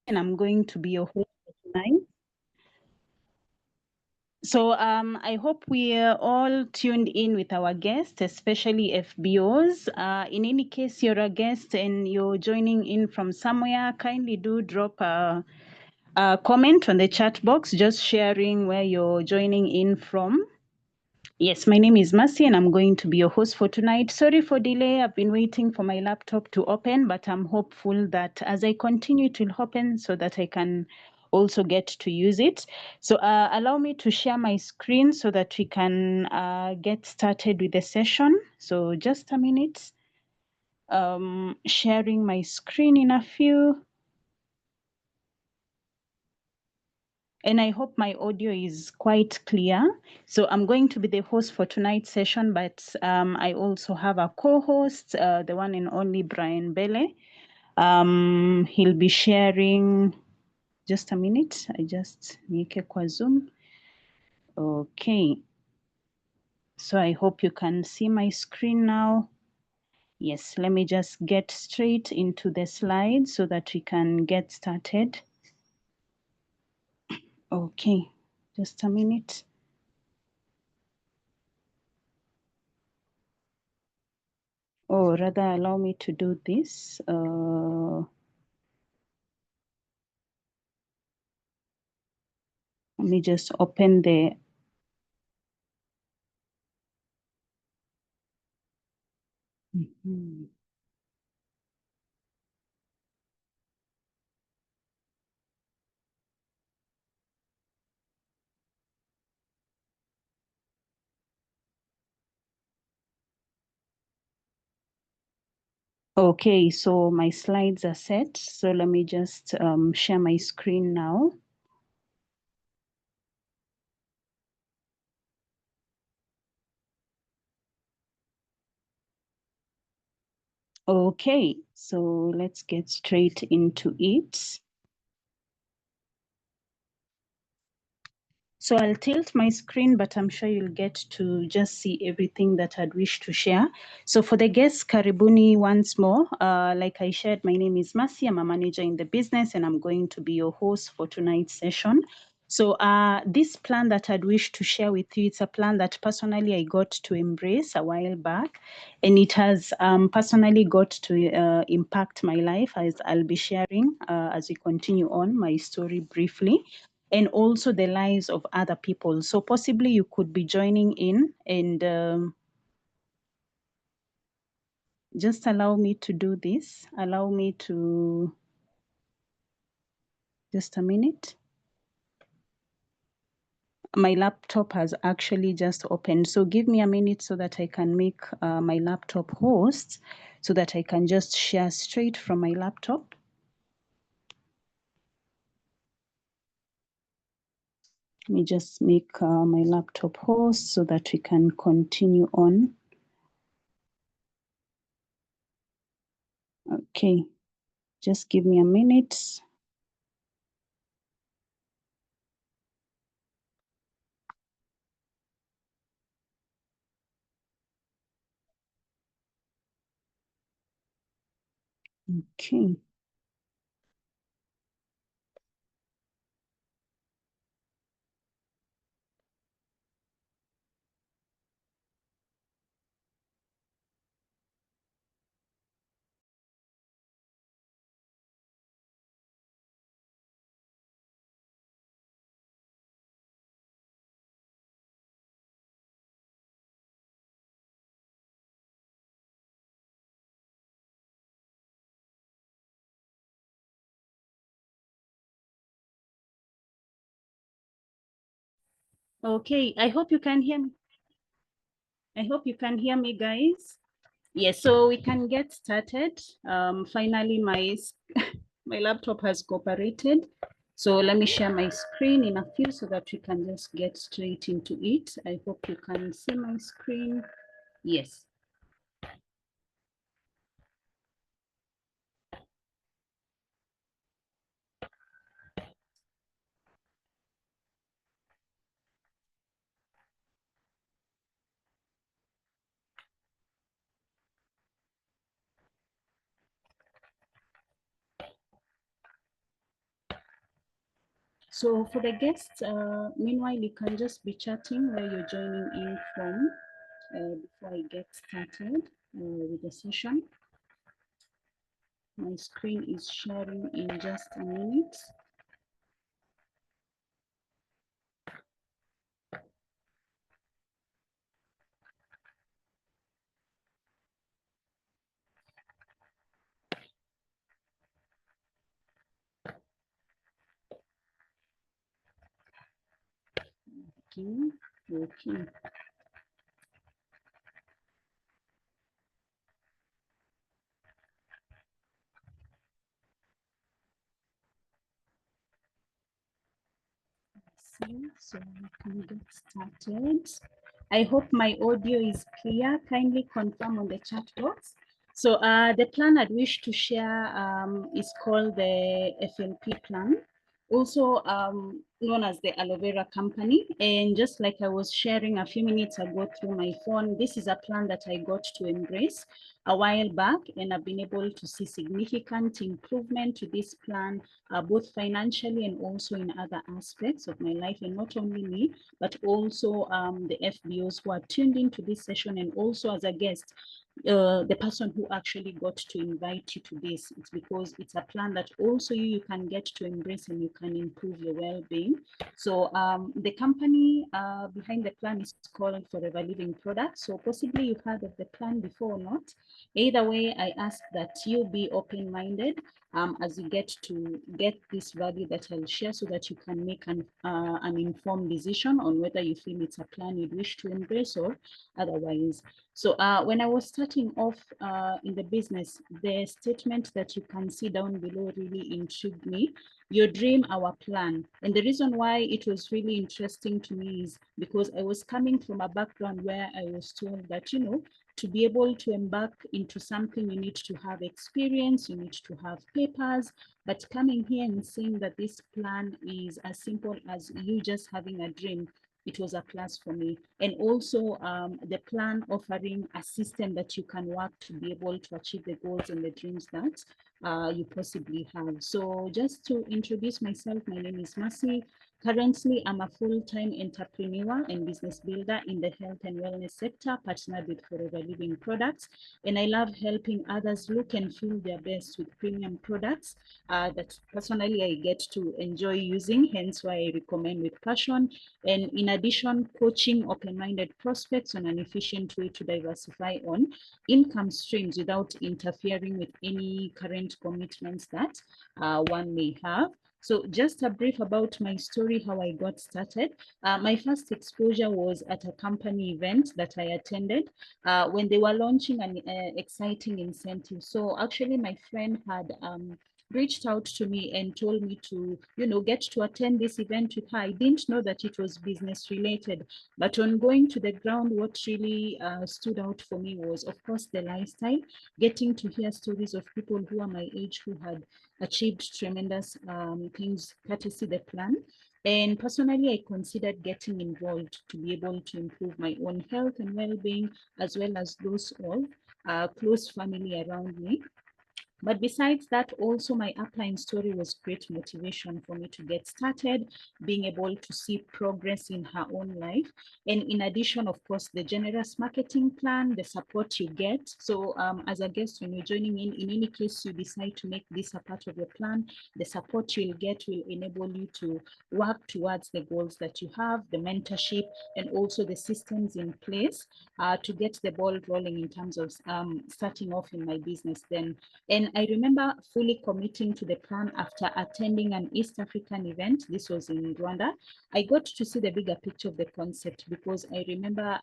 And I'm going to be your host for tonight. So I hope we are all tuned in with our guests, especially FBOs. In any case, you're a guest and you're joining in from somewhere, kindly do drop a comment on the chat box, just sharing where you're joining in from. Yes, my name is Mercy and I'm going to be your host for tonight. Sorry for delay. I've been waiting for my laptop to open, but I'm hopeful that as I continue to open so that I can also get to use it. So allow me to share my screen so that we can get started with the session. So just a minute. Sharing my screen in a few. And I hope my audio is quite clear. So I'm going to be the host for tonight's session, but I also have a co-host, the one and only Brian Mbele. He'll be sharing, just a minute, I just make a kwa Zoom. Okay, so I hope you can see my screen now. Yes, let me just get straight into the slides so that we can get started. Okay, just a minute. Or rather, allow me to do this. Let me just open the. Mhm. Okay, so my slides are set. So let me just share my screen now. Okay, so let's get straight into it. So I'll tilt my screen, but I'm sure you'll get to just see everything that I'd wish to share. So for the guests, karibuni once more. Like I shared, my name is Mercy. I'm a manager in the business, and I'm going to be your host for tonight's session. So this plan that I'd wish to share with you, it's a plan that personally I got to embrace a while back, and it has personally got to impact my life, as I'll be sharing as we continue on my story briefly, and also the lives of other people. So possibly you could be joining in, and just allow me to do this. Allow me to, just a minute. My laptop has actually just opened. So give me a minute so that I can make my laptop host so that I can just share straight from my laptop. Let me just make my laptop host so that we can continue on. Okay, just give me a minute. Okay. Okay, I hope you can hear me. I hope you can hear me, guys. Yes, so we can get started. Finally, my laptop has cooperated. So let me share my screen in a few so that we can just get straight into it. I hope you can see my screen. Yes. So for the guests, meanwhile, you can just be chatting where you're joining in from before I get started with the session. My screen is sharing in just a minute. Okay. So we can get started. I hope my audio is clear. Kindly confirm on the chat box. So the plan I'd wish to share is called the FLP plan, also known as the aloe vera company. And just like I was sharing a few minutes ago through my phone, this is a plan that I got to embrace a while back, and I've been able to see significant improvement to this plan, both financially and also in other aspects of my life. And not only me, but also the FBOs who are tuned into this session, and also as a guest, the person who actually got to invite you to this. It's because it's a plan that also you can get to embrace and you can improve your well-being. So the company behind the plan is called Forever Living Products. So possibly you've heard of the plan before or not. Either way, I ask that you be open-minded as you get to get this value that I'll share, so that you can make an informed decision on whether you feel it's a plan you'd wish to embrace or otherwise. So when I was starting off in the business, the statement that you can see down below really intrigued me. Your dream, our plan. And the reason why it was really interesting to me is because I was coming from a background where I was told that, you know, to be able to embark into something, you need to have experience, you need to have papers. But coming here and saying that this plan is as simple as you just having a dream, it was a plus for me. And also the plan offering a system that you can work to be able to achieve the goals and the dreams that you possibly have. So just to introduce myself, my name is Mercy. Currently, I'm a full-time entrepreneur and business builder in the health and wellness sector, partnered with Forever Living Products. And I love helping others look and feel their best with premium products that personally I get to enjoy using, hence why I recommend with passion. And in addition, coaching open-minded prospects on an efficient way to diversify on income streams without interfering with any current commitments that one may have. So just a brief about my story, how I got started. My first exposure was at a company event that I attended when they were launching an exciting incentive. So actually my friend had reached out to me and told me to, you know, get to attend this event with her. I didn't know that it was business related, but on going to the ground, what really stood out for me was, of course, the lifestyle, getting to hear stories of people who are my age who had achieved tremendous things courtesy the plan. And personally, I considered getting involved to be able to improve my own health and well-being, as well as those of close family around me. But besides that, also my upline story was great motivation for me to get started, being able to see progress in her own life. And in addition, of course, the generous marketing plan, the support you get. So as a guest, when you're joining in any case you decide to make this a part of your plan, the support you'll get will enable you to work towards the goals that you have, the mentorship, and also the systems in place to get the ball rolling in terms of starting off in my business then. And I remember fully committing to the plan after attending an East African event. This was in Rwanda. I got to see the bigger picture of the concept because I remember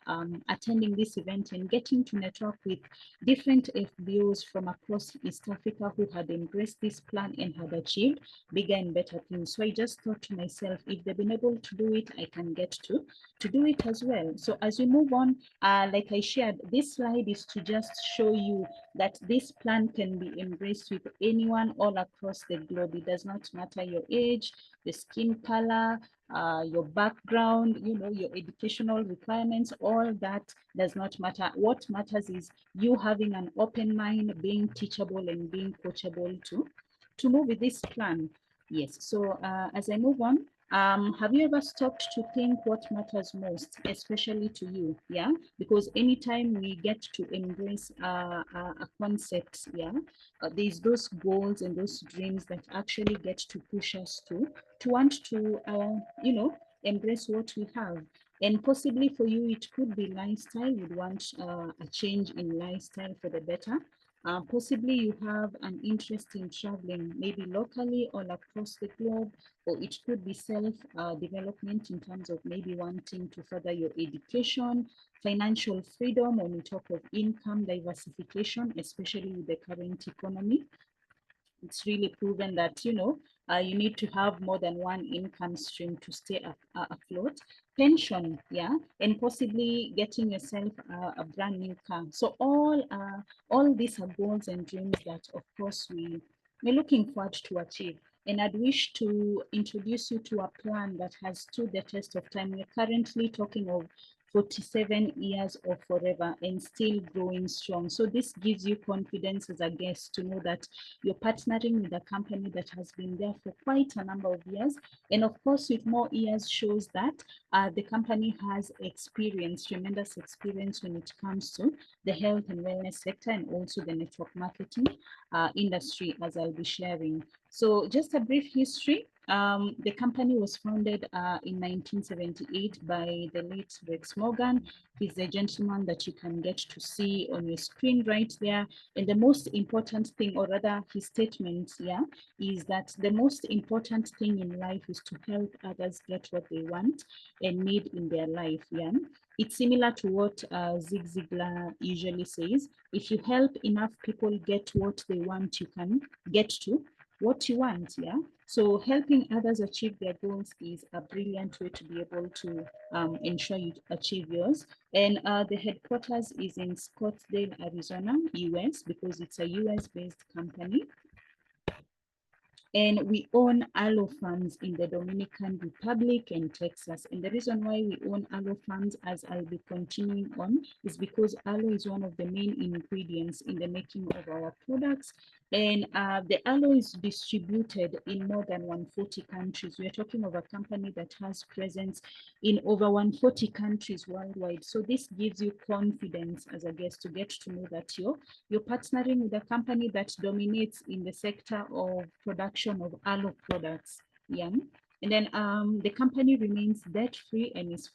attending this event and getting to network with different FBOs from across East Africa who had embraced this plan and had achieved bigger and better things. So I just thought to myself, if they've been able to do it, I can get to do it as well. So as we move on, like I shared, this slide is to just show you that this plan can be embraced with anyone all across the globe. It does not matter your age, the skin color, your background, you know, your educational requirements, all that does not matter. What matters is you having an open mind, being teachable and being coachable to move with this plan. Yes, so as I move on, Have you ever stopped to think what matters most, especially to you? Yeah, because anytime we get to embrace a concept, yeah, there's those goals and those dreams that actually get to push us to want to, embrace what we have. And possibly for you, it could be lifestyle. You'd want a change in lifestyle for the better. Possibly you have an interest in traveling, maybe locally or across the globe, or it could be self development in terms of maybe wanting to further your education, financial freedom when we talk of income diversification, especially with the current economy. It's really proven that you need to have more than one income stream to stay afloat. Pension, yeah, and possibly getting yourself a brand new car. So all these are goals and dreams that of course we're looking forward to achieve. And I'd wish to introduce you to a plan that has stood the test of time. We're currently talking of 47 years or forever and still growing strong. So this gives you confidence as a guest to know that you're partnering with a company that has been there for quite a number of years. And of course, with more years shows that the company has experience, tremendous experience when it comes to the health and wellness sector and also the network marketing industry, as I'll be sharing. So just a brief history. The company was founded in 1978 by the late Rex Morgan. He's the gentleman that you can get to see on your screen right there. And the most important thing, or rather his statement, yeah, is that the most important thing in life is to help others get what they want and need in their life. Yeah. It's similar to what Zig Ziglar usually says. If you help enough people get what they want, you can get to what you want. Yeah. So helping others achieve their goals is a brilliant way to be able to ensure you achieve yours. And the headquarters is in Scottsdale, Arizona, US, because it's a US based company. And we own aloe farms in the Dominican Republic and Texas. And the reason why we own aloe farms, as I'll be continuing on, is because aloe is one of the main ingredients in the making of our products. And the aloe is distributed in more than 140 countries. We're talking of a company that has presence in over 140 countries worldwide. So this gives you confidence as a guest to get to know that you're partnering with a company that dominates in the sector of production of aloe products. Yeah. And then the company remains debt-free and is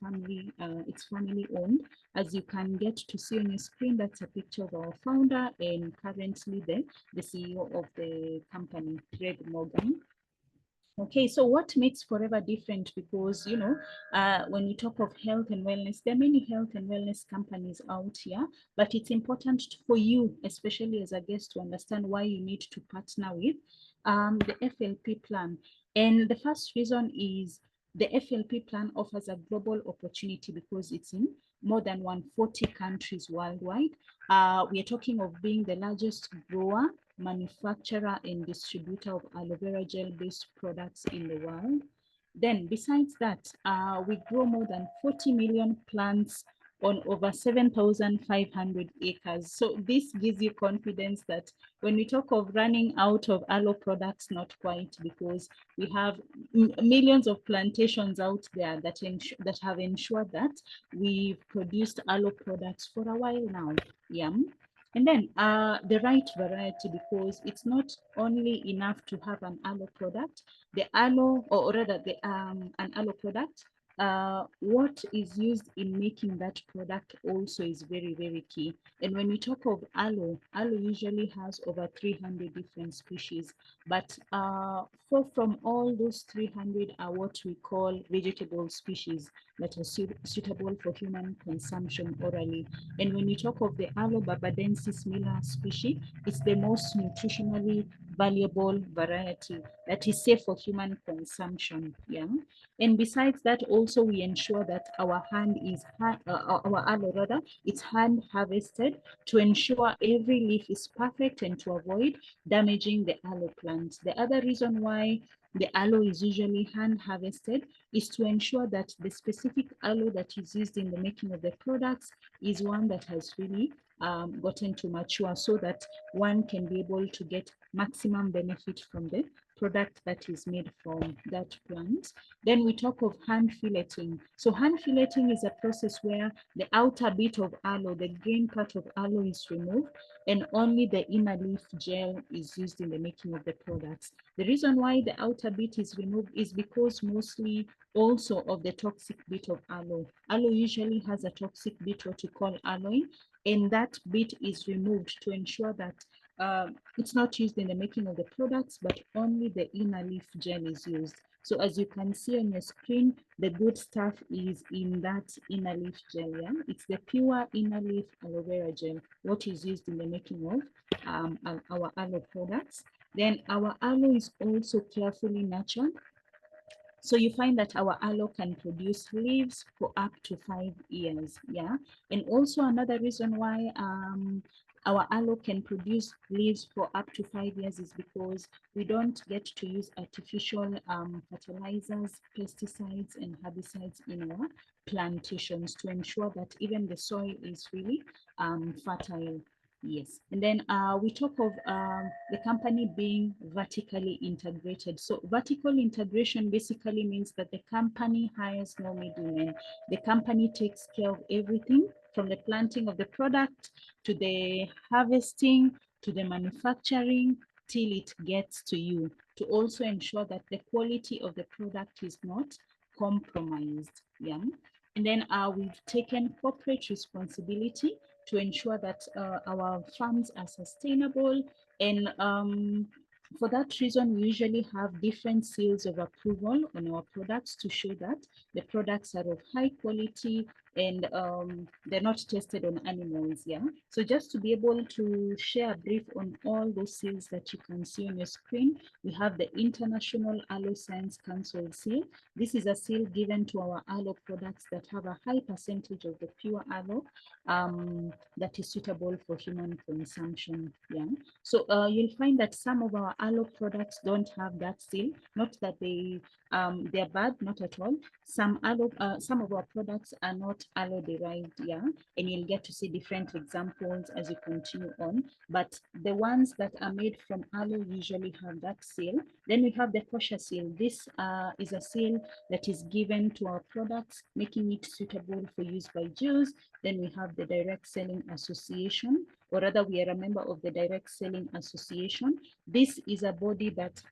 it's family owned. As you can get to see on your screen, that's a picture of our founder and currently the CEO of the company, Greg Morgan. Okay, so what makes Forever different? Because, when we talk of health and wellness, there are many health and wellness companies out here, but it's important for you, especially as a guest, to understand why you need to partner with the FLP plan. And the first reason is the FLP plan offers a global opportunity because it's in more than 140 countries worldwide. We are talking of being the largest grower, manufacturer and distributor of aloe vera gel based products in the world. Then besides that, we grow more than 40 million plants on over 7,500 acres. So this gives you confidence that when we talk of running out of aloe products, not quite, because we have millions of plantations out there that have ensured that we've produced aloe products for a while now. Yeah. And then the right variety, because it's not only enough to have an aloe product, the aloe, or rather an aloe product, what is used in making that product also is very, very key. And when we talk of aloe, aloe usually has over 300 different species, but four from all those 300 are what we call vegetable species that are suitable for human consumption orally. And when we talk of the Aloe barbadensis miller species, it's the most nutritionally valuable variety that is safe for human consumption. Yeah. And besides that, also we ensure that our our aloe rather, it's hand harvested to ensure every leaf is perfect and to avoid damaging the aloe plant. The other reason why the aloe is usually hand harvested is to ensure that the specific aloe that is used in the making of the products is one that has really gotten to mature so that one can be able to get maximum benefit from the product that is made from that plant. Then we talk of hand filleting. So hand filleting is a process where the outer bit of aloe, the green part of aloe, is removed, and only the inner leaf gel is used in the making of the products. The reason why the outer bit is removed is because mostly also of the toxic bit of aloe. Aloe usually has a toxic bit, what we call aloe, and that bit is removed to ensure that it's not used in the making of the products, but only the inner leaf gel is used. So as you can see on your screen, the good stuff is in that inner leaf gel. Yeah, it's the pure inner leaf aloe vera gel, what is used in the making of our aloe products. Then our aloe is also carefully nurtured. So you find that our aloe can produce leaves for up to 5 years. Yeah. And also another reason why our aloe can produce leaves for up to 5 years is because we don't get to use artificial fertilizers, pesticides, and herbicides in our plantations to ensure that even the soil is really fertile. Yes, and then we talk of the company being vertically integrated. So vertical integration basically means that the company hires no middlemen. The company takes care of everything from the planting of the product to the harvesting to the manufacturing till it gets to you, to also ensure that the quality of the product is not compromised. Yeah. And then we've taken corporate responsibility to ensure that our farms are sustainable. And for that reason, we usually have different seals of approval on our products to show that the products are of high quality and they're not tested on animals. Yeah. So just to be able to share a brief on all those seals that you can see on your screen, we have the International Aloe Science Council seal. This is a seal given to our aloe products that have a high percentage of the pure aloe that is suitable for human consumption. Yeah. So you'll find that some of our aloe products don't have that seal. Not that they're bad, not at all. Some of our products are not aloe derived. Yeah, and you'll get to see different examples as you continue on. But the ones that are made from aloe usually have that seal. Then we have the kosher seal. This is a seal that is given to our products, making it suitable for use by Jews. Then we have the Direct Selling Association, or rather we are a member of the Direct Selling Association. This is a body that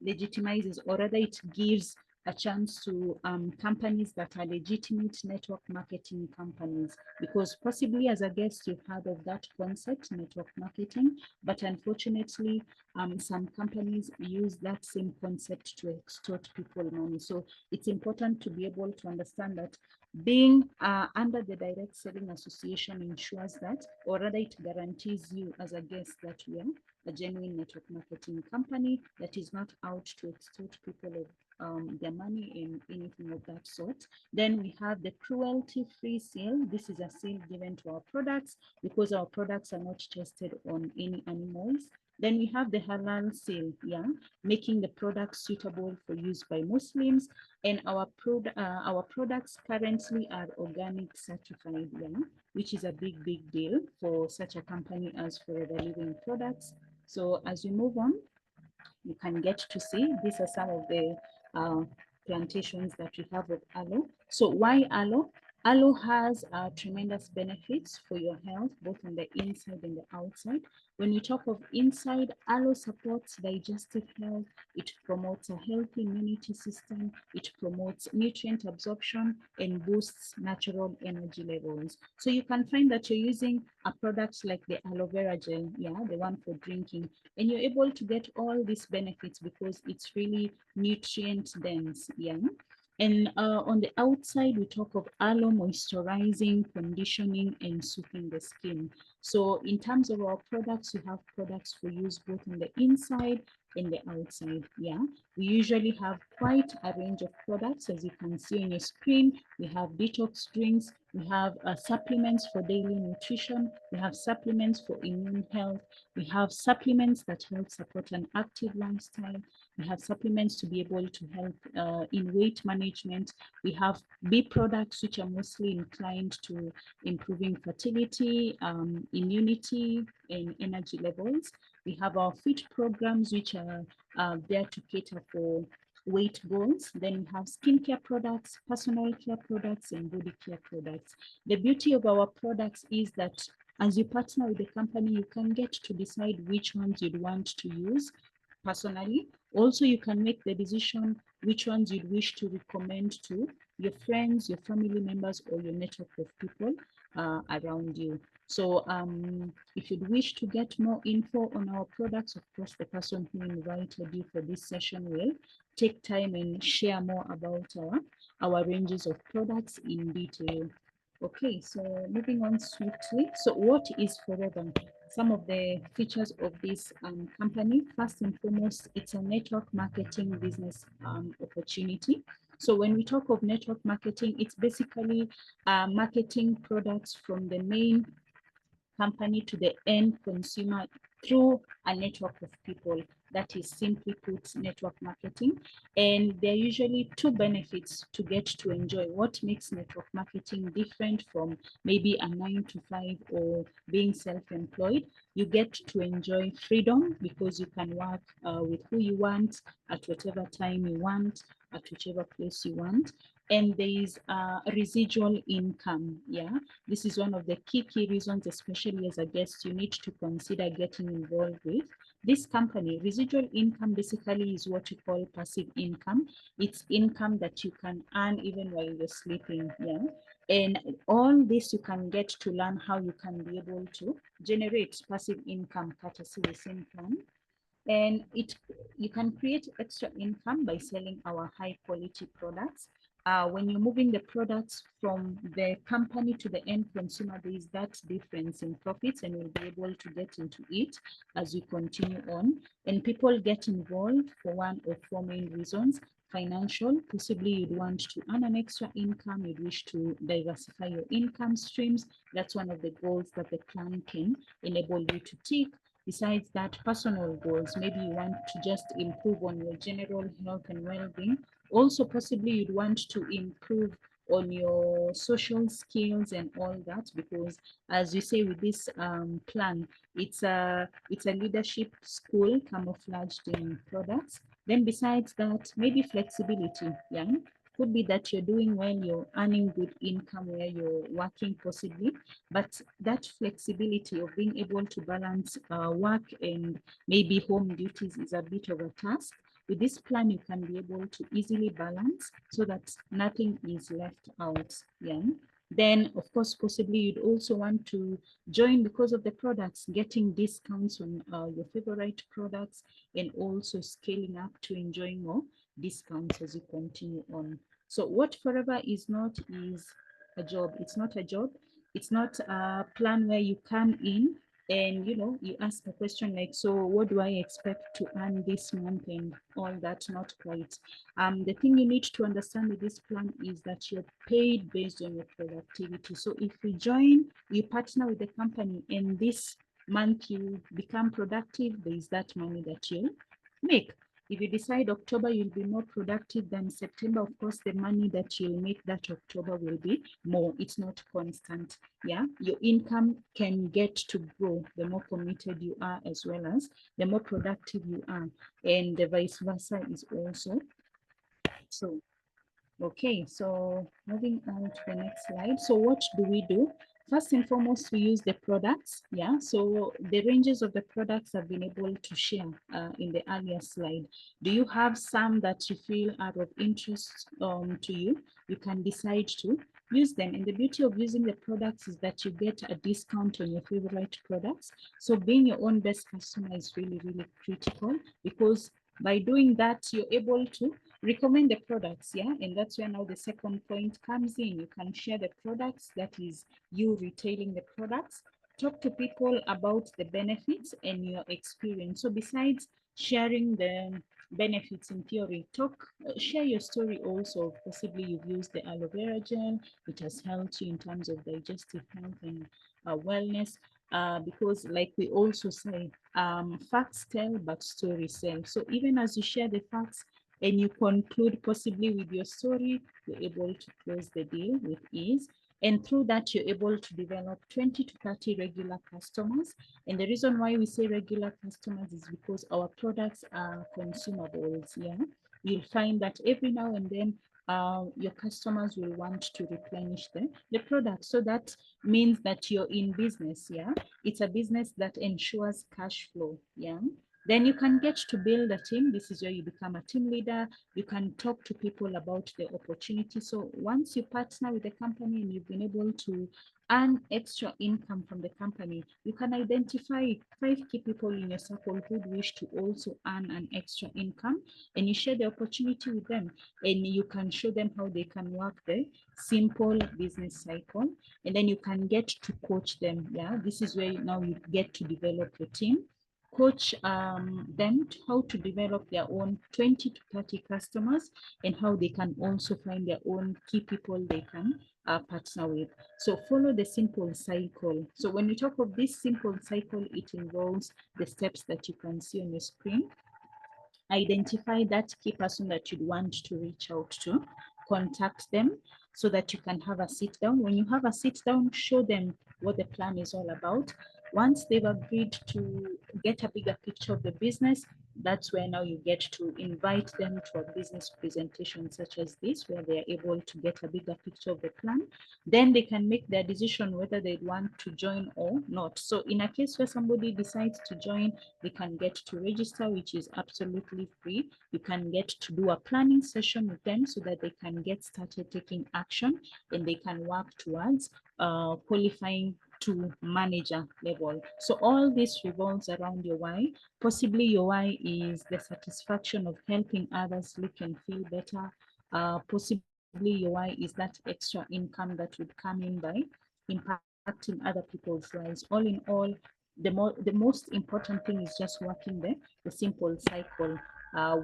legitimizes, or rather it gives a chance to companies that are legitimate network marketing companies, because possibly as a guest you've heard of that concept, network marketing, but unfortunately some companies use that same concept to extort people money. So it's important to be able to understand that being under the Direct Selling Association ensures that, or rather it guarantees you as a guest, that we are a genuine network marketing company that is not out to extort people of their money in anything of that sort. Then we have the cruelty-free seal. This is a seal given to our products because our products are not tested on any animals. Then we have the halal seal, yeah, making the products suitable for use by Muslims. And our products currently are organic certified, yeah, which is a big deal for such a company as Forever Living Products. So as we move on, you can get to see these are some of the uh, plantations that we have of aloe. So why aloe? Aloe has tremendous benefits for your health, both on the inside and the outside. When we talk of inside, aloe supports digestive health. It promotes a healthy immunity system. It promotes nutrient absorption and boosts natural energy levels. So you can find that you're using a product like the aloe vera gel, yeah, the one for drinking, and you're able to get all these benefits because it's really nutrient dense. Yeah. And on the outside, we talk of aloe moisturizing, conditioning, and soothing the skin. So in terms of our products, we have products for use both on the inside and the outside. Yeah, we usually have quite a range of products. As you can see on your screen, we have detox drinks, we have supplements for daily nutrition, we have supplements for immune health, we have supplements that help support an active lifestyle. We have supplements to be able to help in weight management. We have B products, which are mostly inclined to improving fertility, immunity, and energy levels. We have our fit programs, which are there to cater for weight goals. Then we have skincare products, personal care products, and body care products. The beauty of our products is that as you partner with the company, you can get to decide which ones you'd want to use personally. Also, you can make the decision which ones you'd wish to recommend to your friends, your family members, or your network of people around you. So if you'd wish to get more info on our products, of course, the person who invited you for this session will take time and share more about our ranges of products in detail. Okay, so moving on swiftly. So what is Forever? Some of the features of this company, first and foremost, it's a network marketing business opportunity. So when we talk of network marketing, it's basically marketing products from the main company to the end consumer through a network of people. That is simply put network marketing. And there are usually two benefits to get to enjoy. What makes network marketing different from maybe a 9 to 5 or being self-employed? You get to enjoy freedom because you can work with who you want at whatever time you want, at whichever place you want. And there is residual income. Yeah, this is one of the key reasons, especially as a guest, you need to consider getting involved with this company. Residual income basically is what you call passive income. It's income that you can earn even while you're sleeping. Yeah. And all this you can get to learn how you can be able to generate passive income courtesy the same plan. And you can create extra income by selling our high quality products. When you're moving the products from the company to the end consumer, there is that difference in profits, and we'll be able to get into it as we continue on. And people get involved for one of four main reasons. Financial, possibly you'd want to earn an extra income, you'd wish to diversify your income streams. That's one of the goals that the plan can enable you to tick. Besides that, personal goals, maybe you want to just improve on your general health and well-being. Also, possibly you'd want to improve on your social skills and all that, because as you say with this plan, it's a leadership school camouflaged in products. Then besides that, maybe flexibility. Yeah, could be that you're doing well, you're earning good income where you're working possibly, but that flexibility of being able to balance work and maybe home duties is a bit of a task. With this plan, you can be able to easily balance so that nothing is left out. Yeah. Then, of course, possibly you'd also want to join because of the products, getting discounts on your favorite products, and also scaling up to enjoying more discounts as you continue on. So what Forever is not is a job. It's not a job. It's not a plan where you come in and you ask a question like, so what do I expect to earn this month and all that? Not quite. The thing you need to understand with this plan is that you're paid based on your productivity. So if you join, you partner with the company, and this month you become productive, there is that money that you make. If you decide October you'll be more productive than September, of course, the money that you'll make that October will be more. It's not constant. Yeah, your income can get to grow the more committed you are, as well as the more productive you are, and the vice versa is also so. Okay, so moving on to the next slide. So what do we do? First and foremost, we use the products. Yeah, so the ranges of the products I've been able to share in the earlier slide. Do you have some that you feel are of interest to you? You can decide to use them. And the beauty of using the products is that you get a discount on your favorite products. So being your own best customer is really, really critical, because by doing that, you're able to recommend the products. Yeah, and that's where now the second point comes in. You can share the products, that is you retailing the products. Talk to people about the benefits and your experience. So besides sharing the benefits in theory. Share your story also. Possibly you've used the aloe vera gel. It has helped you in terms of digestive health and wellness. Because like we also say, facts tell, but stories sell. So even as you share the facts and you conclude possibly with your story, you're able to close the deal with ease. And through that, you're able to develop 20 to 30 regular customers. And the reason why we say regular customers is because our products are consumables. Yeah, you'll find that every now and then your customers will want to replenish the product. So that means that you're in business. Yeah, it's a business that ensures cash flow. Yeah. Then you can get to build a team. This is where you become a team leader. You can talk to people about the opportunity. So once you partner with the company and you've been able to earn extra income from the company, you can identify 5 key people in your circle who wish to also earn an extra income, and you share the opportunity with them, and you can show them how they can work the simple business cycle, and then you can get to coach them. Yeah, this is where now you get to develop your team, coach them how to develop their own 20 to 30 customers, and how they can also find their own key people they can partner with. So follow the simple cycle. So when we talk of this simple cycle, it involves the steps that you can see on your screen. Identify that key person that you'd want to reach out to, contact them so that you can have a sit down. When you have a sit down, show them what the plan is all about. Once they've agreed to get a bigger picture of the business, that's where now you get to invite them to a business presentation such as this, where they are able to get a bigger picture of the plan. Then they can make their decision whether they want to join or not. So in a case where somebody decides to join, they can get to register, which is absolutely free. You can get to do a planning session with them so that they can get started taking action, and they can work towards qualifying to manager level. So all this revolves around your why. Possibly your why is the satisfaction of helping others look and feel better. Possibly your why is that extra income that would come in by impacting other people's lives. All in all, the most important thing is just working the simple cycle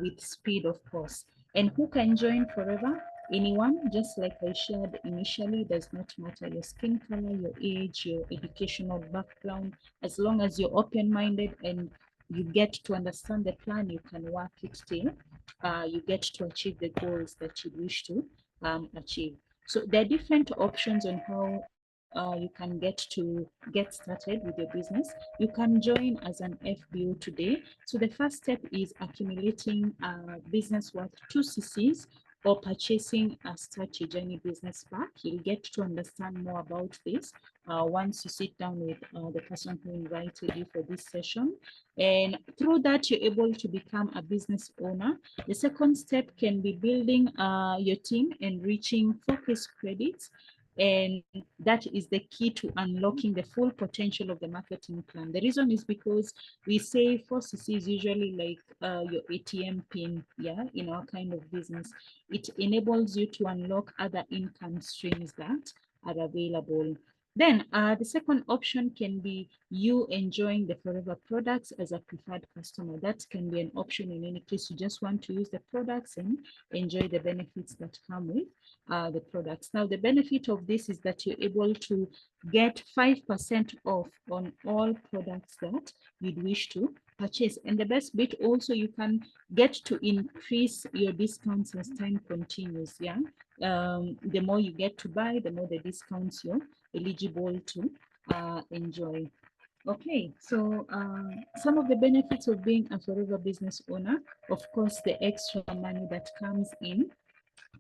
with speed, of course. And who can join forever? Anyone, just like I shared initially, does not matter your skin color, your age, your educational background. As long as you're open-minded and you get to understand the plan, you can work it till you get to achieve the goals that you wish to achieve. So there are different options on how you can get started with your business. You can join as an FBO today. So the first step is accumulating business worth 2 CCs, or purchasing a Start Your Journey business pack. You'll get to understand more about this once you sit down with the person who invited you for this session. And through that, you're able to become a business owner. The second step can be building your team and reaching focus credits. And that is the key to unlocking the full potential of the marketing plan. The reason is because we say 4CC is usually like your ATM pin, yeah, in our kind of business. It enables you to unlock other income streams that are available. Then the second option can be you enjoying the Forever products as a preferred customer. That can be an option in any case. You just want to use the products and enjoy the benefits that come with the products. Now, the benefit of this is that you're able to get 5% off on all products that you'd wish to purchase. And the best bit also, you can get to increase your discounts as time continues. Yeah. The more you get to buy, the more the discounts you're eligible to enjoy. Okay, so some of the benefits of being a Forever business owner, of course, the extra money that comes in.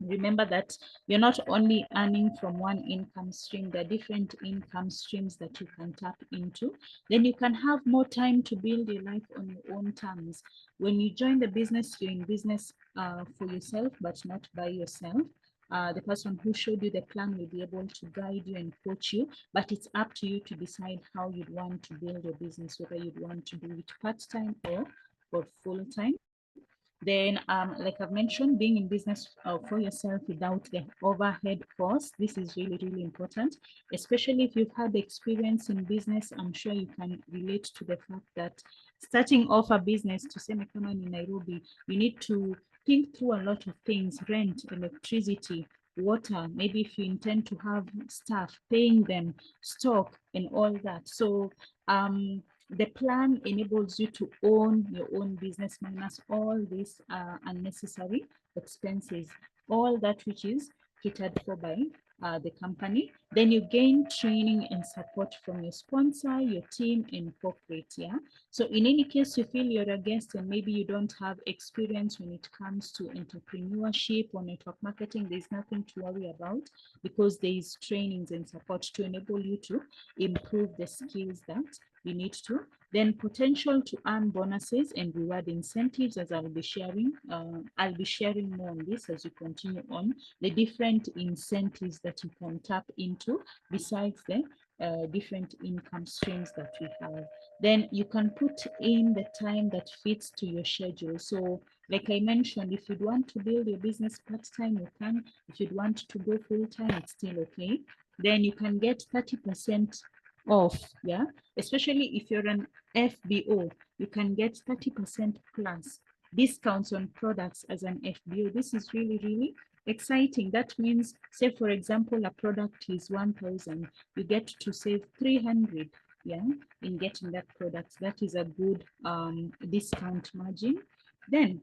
Remember that you're not only earning from one income stream, there are different income streams that you can tap into. Then you can have more time to build your life on your own terms. When you join the business, you're in business for yourself, but not by yourself. The person who showed you the plan will be able to guide you and coach you, but it's up to you to decide how you'd want to build your business, whether you'd want to do it part-time or full-time. Then, like I've mentioned, being in business for yourself without the overhead costs, this is really, really important, especially if you've had experience in business. I'm sure you can relate to the fact that starting off a business, tuseme kama ni Nairobi, you need to think through a lot of things: rent, electricity, water, maybe if you intend to have staff, paying them, stock, and all that. So the plan enables you to own your own business minus all these unnecessary expenses, all that which is catered for by the company. Then you gain training and support from your sponsor, your team, and corporate. Yeah. So in any case, you feel you're a guest and maybe you don't have experience when it comes to entrepreneurship or network marketing, there's nothing to worry about, because there is trainings and support to enable you to improve the skills that you need to. Then potential to earn bonuses and reward incentives, as I'll be sharing. I'll be sharing more on this as we continue on, the different incentives that you can tap into besides the different income streams that we have. Then you can put in the time that fits to your schedule. So like I mentioned, if you'd want to build your business part-time, you can. If you'd want to go full-time, it's still okay. Then you can get 30% off, yeah? Especially if you're an FBO, you can get 30% plus discounts on products as an FBO. This is really, really exciting. That means, say for example, a product is 1,000, you get to save 300, yeah, in getting that product. That is a good discount margin. Then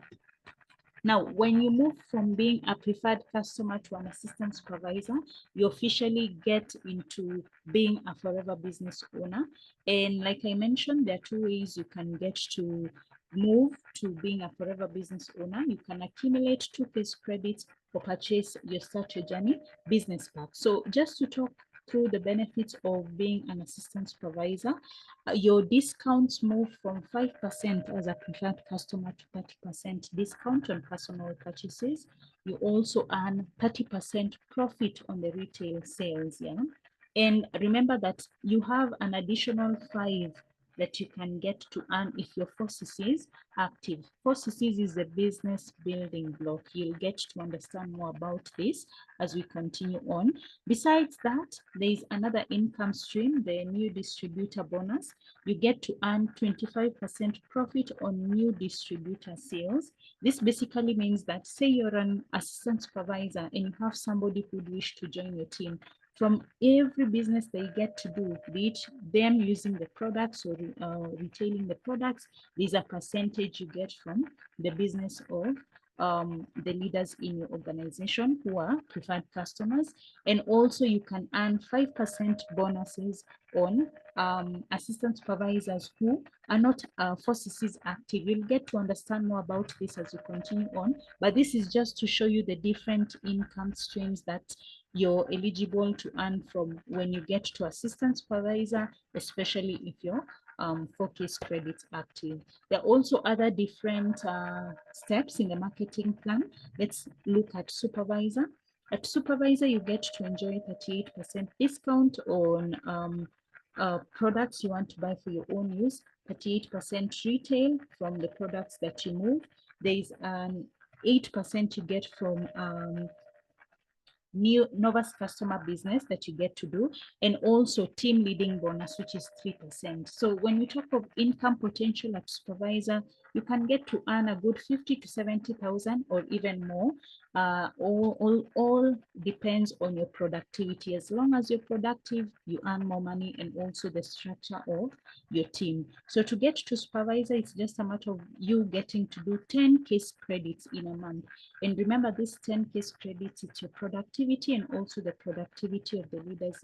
now, when you move from being a preferred customer to an assistant supervisor, you officially get into being a forever business owner. And like I mentioned, there are two ways you can get to move to being a forever business owner. You can accumulate 2 case credits or purchase your Start Your Journey business pack. So just to talk through the benefits of being an assistant supervisor, your discounts move from 5% as a preferred customer to 30% discount on personal purchases. You also earn 30% profit on the retail sales. Yeah. And remember that you have an additional 5 that you can get to earn if your 4CCs active. 4CCs is a business building block. You'll get to understand more about this as we continue on. Besides that, there is another income stream, the new distributor bonus. You get to earn 25% profit on new distributor sales. This basically means that, say you're an assistant supervisor and you have somebody who would wish to join your team, from every business they get to do, be it them using the products or retailing the products, there's a percentage you get from the business of the leaders in your organization who are preferred customers. And also you can earn 5% bonuses on assistant supervisors who are not 4CCs active. You'll get to understand more about this as you continue on, but this is just to show you the different income streams that you're eligible to earn from when you get to assistant supervisor, especially if you're 4Case credits active. There are also other different steps in the marketing plan. Let's look at supervisor. At supervisor, you get to enjoy 38% discount on products you want to buy for your own use, 38% retail from the products that you move. There is an 8% you get from new novice customer business that you get to do, and also team leading bonus, which is 3%. So when we talk of income potential at supervisor, you can get to earn a good 50 to 70,000 or even more. All depends on your productivity. As long as you're productive, you earn more money, and also the structure of your team. So to get to supervisor, it's just a matter of you getting to do 10 case credits in a month. And remember, this 10 case credits, it's your productivity and also the productivity of the leaders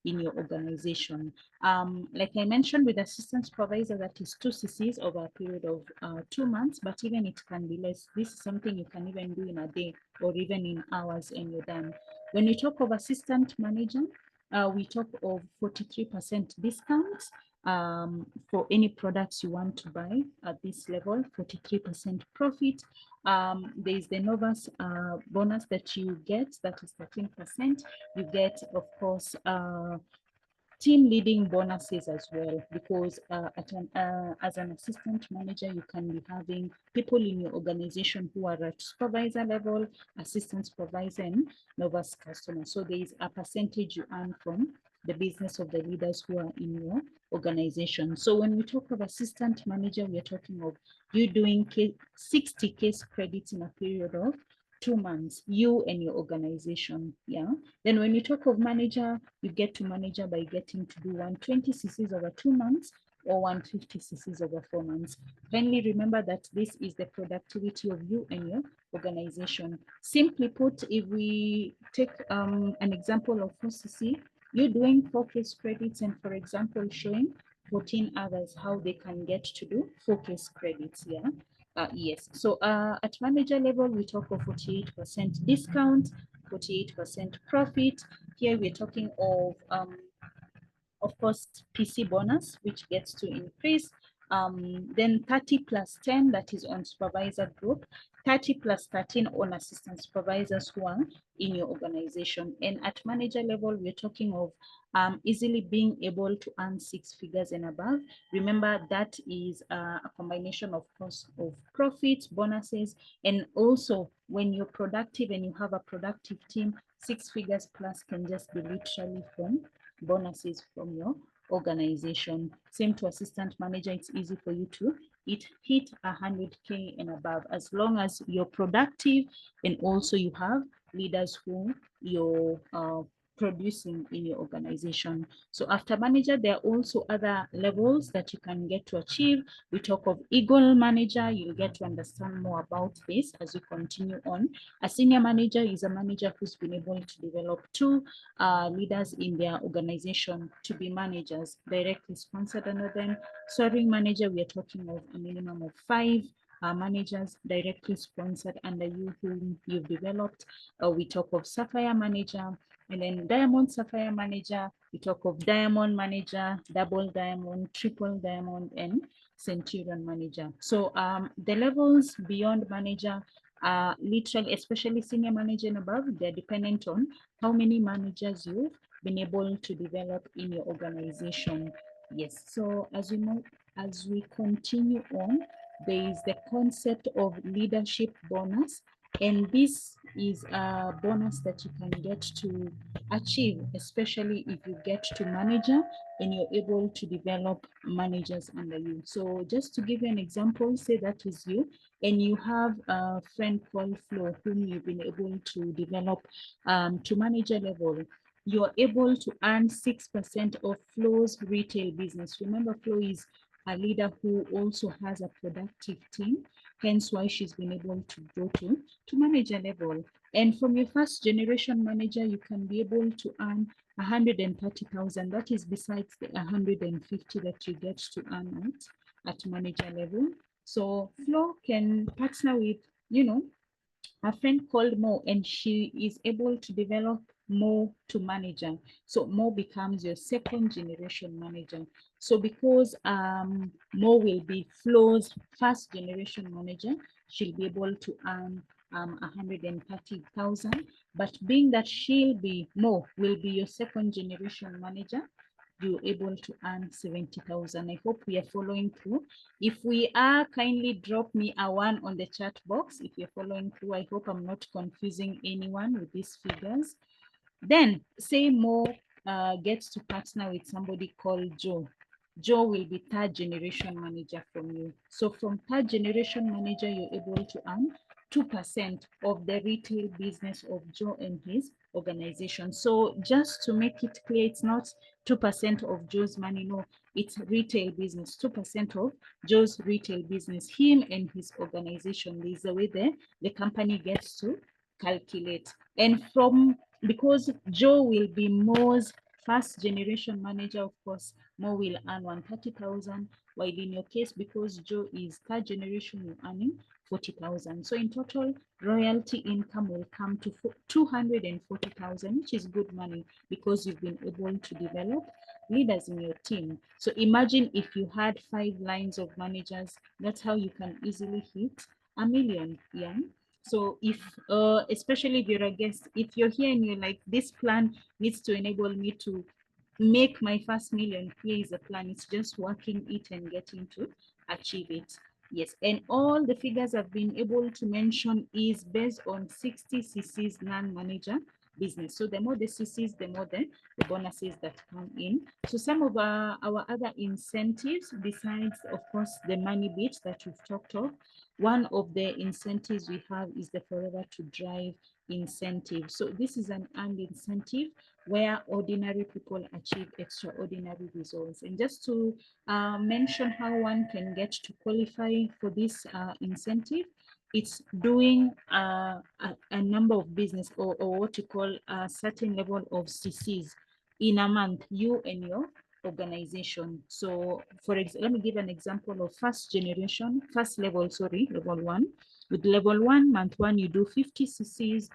in your organization. Like I mentioned, with assistant supervisor, that is 2CCs over a period of 2 months, but even it can be less. This is something you can even do in a day or even in hours, and you're done. When we talk of assistant manager, we talk of 43% discounts for any products you want to buy at this level, 43% profit. There's the novice bonus that you get, that is 13%. You get, of course, team leading bonuses as well, because as an assistant manager, you can be having people in your organization who are at supervisor level, assistant supervisor, and novice customer. So there is a percentage you earn from the business of the leaders who are in your organization. So when we talk of assistant manager, we are talking of you doing 60 case credits in a period of 2 months, you and your organization. Yeah. Then when you talk of manager, you get to manager by getting to do 120 cc's over 2 months or 150 cc's over 4 months. Kindly remember that this is the productivity of you and your organization. Simply put, if we take an example of 4cc, you're doing 4 case credits and, for example, showing 14 others how they can get to do 4 case credits. Yeah. Yes. So at manager level, we talk of 48% discount, 48% profit. Here we're talking of course, PC bonus, which gets to increase. Then 30 plus 10, that is on supervisor group, 30 plus 13 on assistant supervisors who are in your organization. And at manager level, we're talking of easily being able to earn 6 figures and above. Remember, that is a combination of course of profits, bonuses, and also when you're productive and you have a productive team, 6 figures plus can just be literally from bonuses from your organization. Same to assistant manager, it's easy for you to hit 100K and above, as long as you're productive and also you have leaders who you're producing in your organization. So after manager, there are also other levels that you can get to achieve. We talk of eagle manager. You'll get to understand more about this as you continue on. A senior manager is a manager who's been able to develop 2 leaders in their organization to be managers, directly sponsored under them. Soaring manager, we are talking of a minimum of 5 managers directly sponsored under you whom you've developed. We talk of sapphire manager, and then diamond sapphire manager. We talk of diamond manager, double diamond, triple diamond, and centurion manager. So the levels beyond manager are literally, especially senior manager and above, they're dependent on how many managers you've been able to develop in your organization. Yes, so as we know, as we continue on, there is the concept of leadership bonus, and this is a bonus that you can get to achieve, especially if you get to manager and you're able to develop managers under you. So just to give you an example, say that is you and you have a friend called Flo whom you've been able to develop to manager level. You're able to earn 6% of Flo's retail business. Remember, Flo is a leader who also has a productive team, hence why she's been able to go to manager level. And from your first generation manager, you can be able to earn 130,000. That is besides the 150 that you get to earn at manager level. So Flo can partner with, a friend called Mo, and she is able to develop Mo to manager. So Mo becomes your second generation manager. So because Mo will be Flo's first generation manager, she'll be able to earn 130,000. But being that Mo will be your second generation manager, you're able to earn 70,000. I hope we are following through. If we are, kindly drop me a 1 on the chat box. If you're following through, I hope I'm not confusing anyone with these figures. Then say Mo gets to partner with somebody called Joe. Joe will be third generation manager from you. So from third generation manager, you're able to earn 2% of the retail business of Joe and his organization. So just to make it clear, it's not 2% of Joe's money, no, it's retail business, 2% of Joe's retail business, him and his organization. There's a way there the company gets to calculate. And because Joe will be Mo's first generation manager, of course, Mo will earn 130,000, while in your case, because Joe is third generation, you're earning 40,000. So in total, royalty income will come to 240,000, which is good money because you've been able to develop leaders in your team. So imagine if you had 5 lines of managers, that's how you can easily hit 1,000,000. Yeah. So if, especially if you're a guest, if you're here and you're like, this plan needs to enable me to make my first million, here is a plan. It's just working it and getting to achieve it. Yes, and all the figures I've been able to mention is based on 60 cc's non-manager business. So the more the CCs, the more the bonuses that come in. So some of our other incentives, besides of course the money bit that we've talked of, one of the incentives we have is the Forever to Drive incentive. So this is an earned incentive where ordinary people achieve extraordinary results. And just to mention how one can get to qualify for this incentive, it's doing a number of business or what you call a certain level of CCs in a month, you and your organization. So for example, let me give an example of first level, level one. With level one, month one, you do 50 CCs,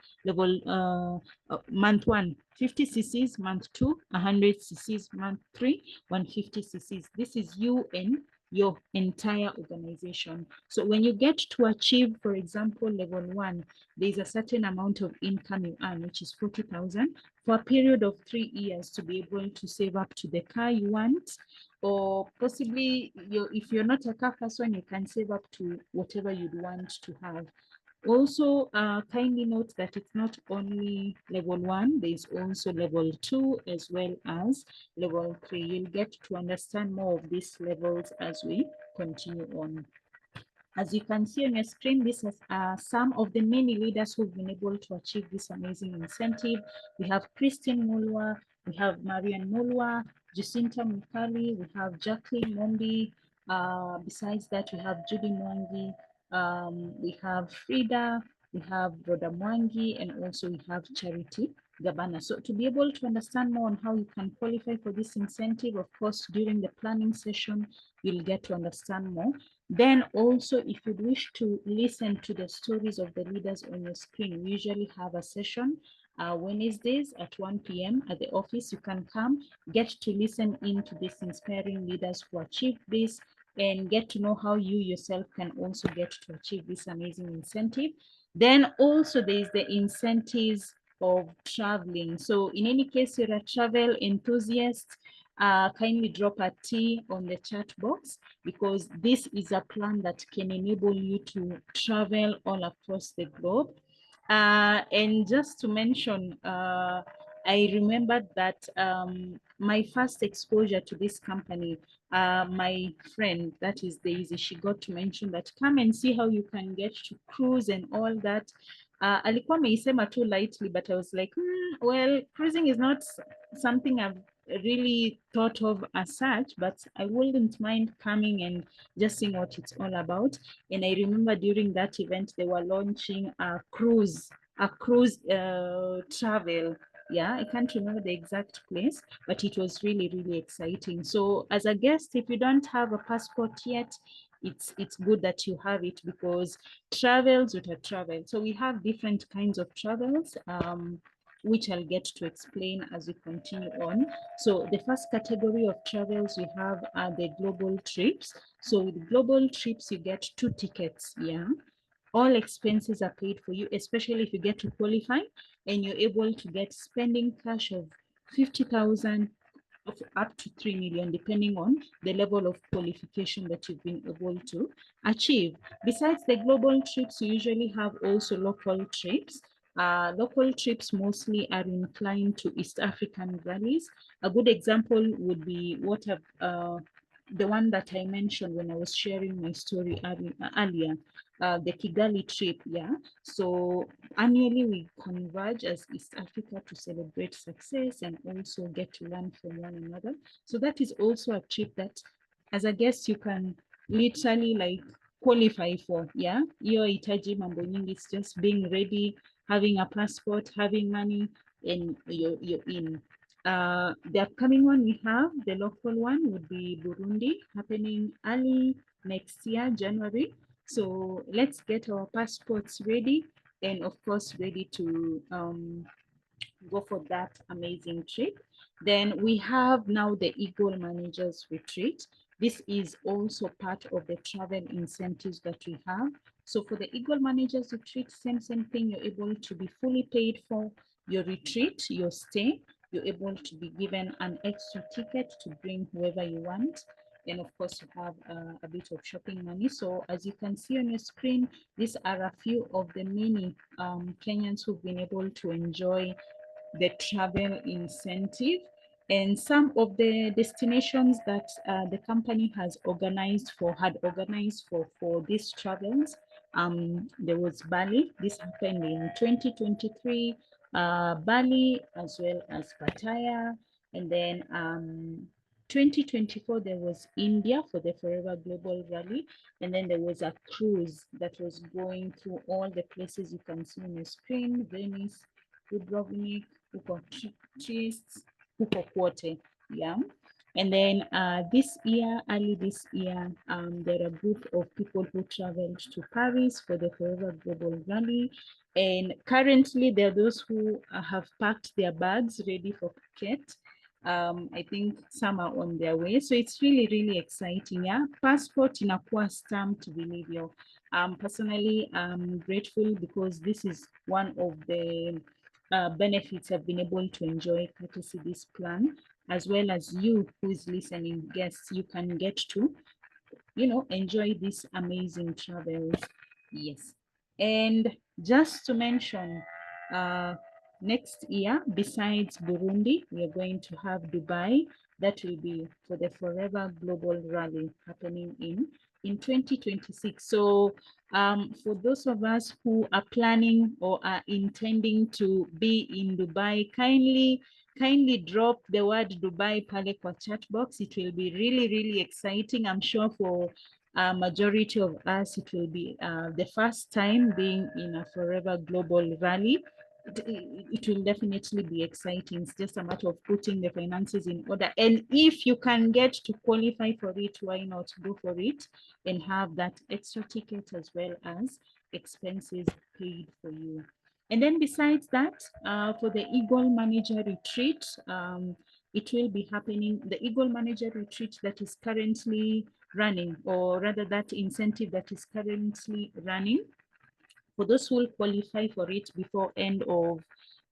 month one, 50 CCs, month two, 100 CCs, month three, 150 CCs. This is you and your entire organization. So when you get to achieve, for example, level one, there's a certain amount of income you earn, which is 40,000 for a period of 3 years to be able to save up to the car you want, or possibly if you're not a car person, you can save up to whatever you'd want to have. Also, kindly note that it's not only level one, there's also level two as well as level three. You'll get to understand more of these levels as we continue on. As you can see on your screen, this is some of the many leaders who've been able to achieve this amazing incentive. We have Christine Mulwa, we have Marian Mulwa, Jacinta Mukali, we have Jacqueline Mombi. Besides that, we have Judy Mwangi, we have Frida, we have Rhoda Mwangi, and also we have Charity Gabana. So to be able to understand more on how you can qualify for this incentive, of course, during the planning session, you'll get to understand more. Then also, if you wish to listen to the stories of the leaders on your screen, we usually have a session Wednesdays at 1 p.m. at the office. You can come, get to listen in to these inspiring leaders who achieved this, and get to know how you yourself can also get to achieve this amazing incentive. Then also there is the incentives of traveling. So in any case, you're a travel enthusiast, kindly drop a T on the chat box, because this is a plan that can enable you to travel all across the globe. And just to mention, I remembered that my first exposure to this company, my friend, that is Daisy, she got to mention that come and see how you can get to cruise and all that. Alikuwa ameisema too lightly, but I was like, well, cruising is not something I've really thought of as such, but I wouldn't mind coming and just seeing what it's all about. And I remember during that event, they were launching a cruise travel. Yeah, I can't remember the exact place, but it was really, really exciting. So as a guest, if you don't have a passport yet, it's good that you have it, because travels with a travel. So we have different kinds of travels, which I'll get to explain as we continue on. So the first category of travels we have are the global trips. So with global trips, you get 2 tickets. Yeah, all expenses are paid for you, especially if you get to qualify and you're able to get spending cash of 50,000 up to 3 million, depending on the level of qualification that you've been able to achieve. Besides the global trips, you usually have also local trips. Local trips mostly are inclined to East African rallies. A good example would be the one that I mentioned when I was sharing my story earlier, the Kigali trip. Yeah, so annually we converge as East Africa to celebrate success and also get to learn from one another. So that is also a trip that, as a guest, you can literally like qualify for. Yeah, hiyo hitaji mambo nyingi, it's just being ready, having a passport, having money, and you're in. The upcoming one we have, the local one would be Burundi, happening early next year, January. So let's get our passports ready, and of course ready to go for that amazing trip. Then we have now the Eagle Managers Retreat. This is also part of the travel incentives that we have. So for the Eagle Managers Retreat, same thing, you're able to be fully paid for your retreat, your stay. You're able to be given an extra ticket to bring whoever you want. And of course, you have a bit of shopping money. So as you can see on your screen, these are a few of the many Kenyans who've been able to enjoy the travel incentive. And some of the destinations that the company had organized for these travels, there was Bali. This happened in 2023, Bali as well as Pattaya. And then 2024, there was India for the Forever Global Rally. And then there was a cruise that was going through all the places you can see on the screen: Venice, Dubrovnik, Trist, Quote. Yeah. And then early this year, there are a group of people who traveled to Paris for the Forever Global Rally. And currently, there are those who have packed their bags ready for Phuket. I think some are on their way. So it's really, really exciting. Yeah. Passport inakuwa stamped vilivyo. Personally, I'm grateful because this is one of the benefits I've been able to enjoy courtesy this plan, as well as you who is listening, guests, you can get to, enjoy these amazing travels. Yes. And just to mention, uh, next year, besides Burundi, we are going to have Dubai. That will be for the Forever Global Rally happening in 2026. So for those of us who are planning or are intending to be in Dubai, kindly drop the word Dubai pale kwa chat box. It will be really, really exciting. I'm sure for a majority of us, it will be the first time being in a Forever Global Rally. It will definitely be exciting. It's just a matter of putting the finances in order. And if you can get to qualify for it, why not go for it and have that extra ticket as well as expenses paid for you. And then besides that, for the Eagle Manager Retreat, it will be happening, the Eagle Manager Retreat that is currently running, or rather that incentive that is currently running, for those who will qualify for it before end of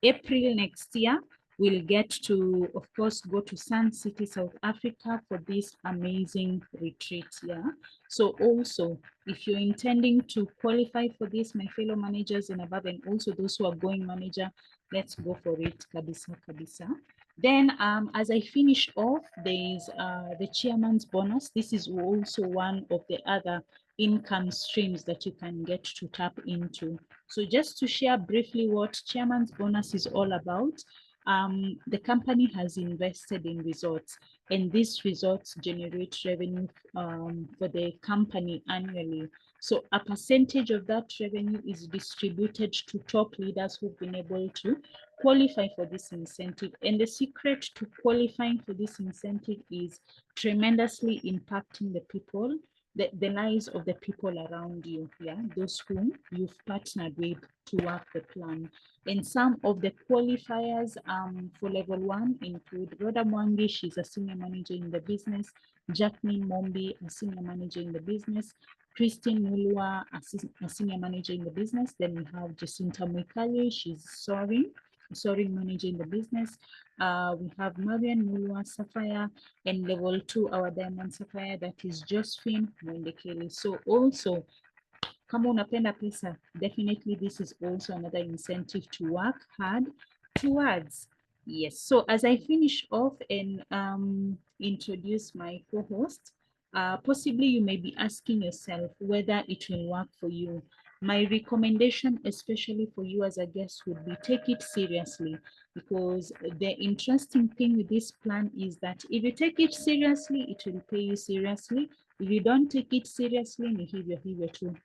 April next year, will get to, of course, go to Sun City, South Africa for this amazing retreat. Yeah. So also, if you're intending to qualify for this, my fellow managers and above, and also those who are going manager, let's go for it. Kabisa, kabisa. Then as I finish off, there's the chairman's bonus. This is also one of the other income streams that you can get to tap into. So just to share briefly what chairman's bonus is all about, the company has invested in resorts, and these resorts generate revenue for the company annually. So a percentage of that revenue is distributed to top leaders who've been able to qualify for this incentive. And the secret to qualifying for this incentive is tremendously impacting the people, the lives of the people around you, yeah, those whom you've partnered with to work the plan. And some of the qualifiers for level 1 include Rhoda Mwangi, she's a senior manager in the business; Jacqueline Mombi, a senior manager in the business; Christine Mulwa, a senior manager in the business. Then we have Jacinta Mwikali, she's soaring manager in the business. We have Marian Mulwa Sapphire, and level 2, our Diamond Sapphire, that is Josephine Mwendekeli. So also, kama unapenda pesa, definitely this is also another incentive to work hard towards. Yes. So as I finish off and introduce my co-host, possibly you may be asking yourself whether it will work for you. My recommendation, especially for you as a guest, would be take it seriously, because the interesting thing with this plan is that if you take it seriously, it will pay you seriously. If you don't take it seriously,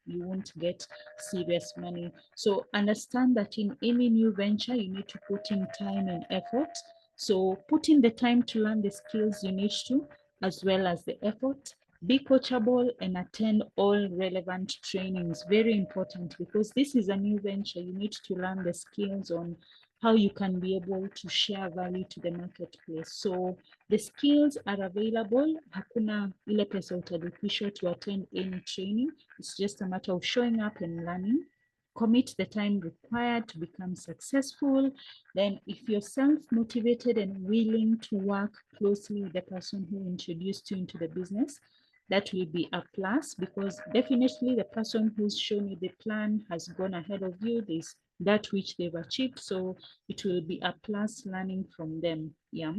you won't get serious money. So understand that in any new venture, you need to put in time and effort. So put in the time to learn the skills you need to, as well as the effort. Be coachable and attend all relevant trainings. Very important, because this is a new venture. You need to learn the skills on how you can be able to share value to the marketplace. So the skills are available. Hakuna ile pesa utalipishwa to attend any training. It's just a matter of showing up and learning. Commit the time required to become successful. Then if you're self-motivated and willing to work closely with the person who introduced you into the business, that will be a plus, because definitely the person who's shown you the plan has gone ahead of you. There's that which they've achieved. So it will be a plus learning from them. Yeah.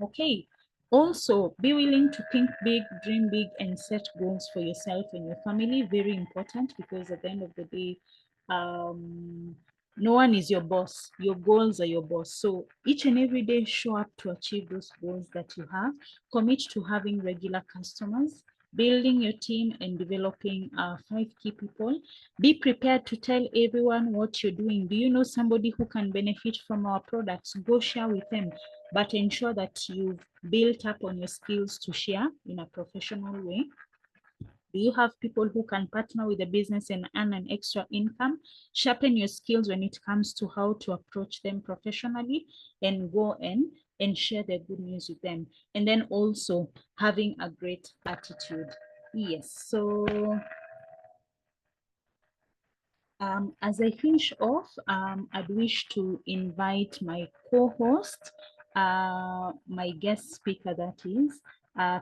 Okay. Also, be willing to think big, dream big, and set goals for yourself and your family. Very important, because at the end of the day, um, no one is your boss. Your goals are your boss. So each and every day, show up to achieve those goals that you have. Commit to having regular customers, building your team, and developing 5 key people. Be prepared to tell everyone what you're doing. Do you know somebody who can benefit from our products? Go share with them, but ensure that you've built up on your skills to share in a professional way. Do you have people who can partner with the business and earn an extra income? Sharpen your skills when it comes to how to approach them professionally, and go and share the good news with them. And then also having a great attitude. Yes, so as I finish off, I'd wish to invite my co-host, my guest speaker, that is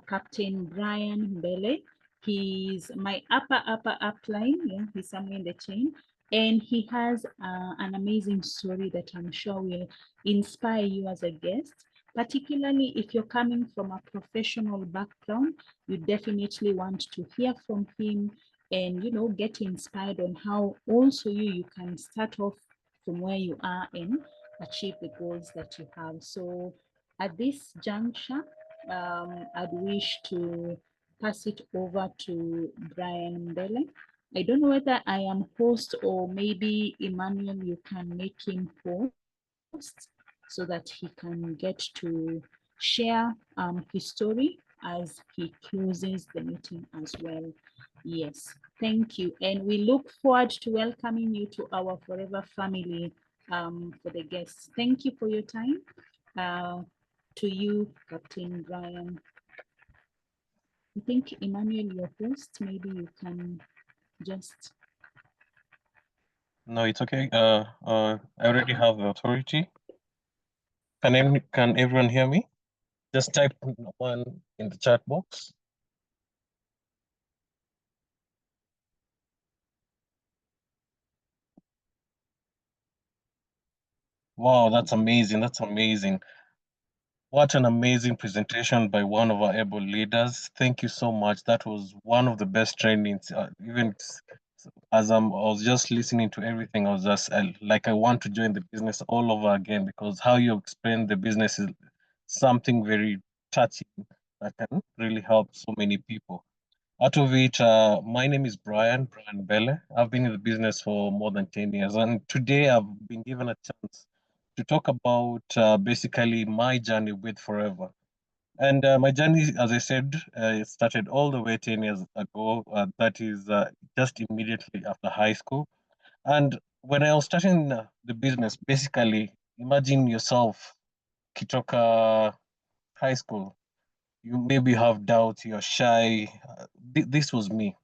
Captain Brian Mbele. He's my upper upline. Yeah, he's somewhere in the chain, and he has an amazing story that I'm sure will inspire you as a guest. Particularly if you're coming from a professional background, you definitely want to hear from him and get inspired on how also you can start off from where you are and achieve the goals that you have. So at this juncture, I'd wish to pass it over to Brian Mbele. I don't know whether I am host, or maybe Emmanuel, you can make him host so that he can get to share his story as he closes the meeting as well. Yes, thank you. And we look forward to welcoming you to our Forever family for the guests. Thank you for your time. To you, Captain Brian. I think Emmanuel, your host, maybe you can just. No, it's okay. I already have the authority. Can everyone hear me? Just type one in the chat box. Wow, that's amazing. That's amazing. What an amazing presentation by one of our able leaders. Thank you so much. That was one of the best trainings. Even as I was just listening to everything, I was just like, I want to join the business all over again, because how you explain the business is something very touching that can really help so many people. Out of it, my name is Brian Mbele. I've been in the business for more than 10 years, and today I've been given a chance to talk about basically my journey with Forever. And my journey, as I said, it started all the way 10 years ago. That is just immediately after high school. And when I was starting the business, basically, imagine yourself, Kitoka high school. You maybe have doubts, you're shy. This was me.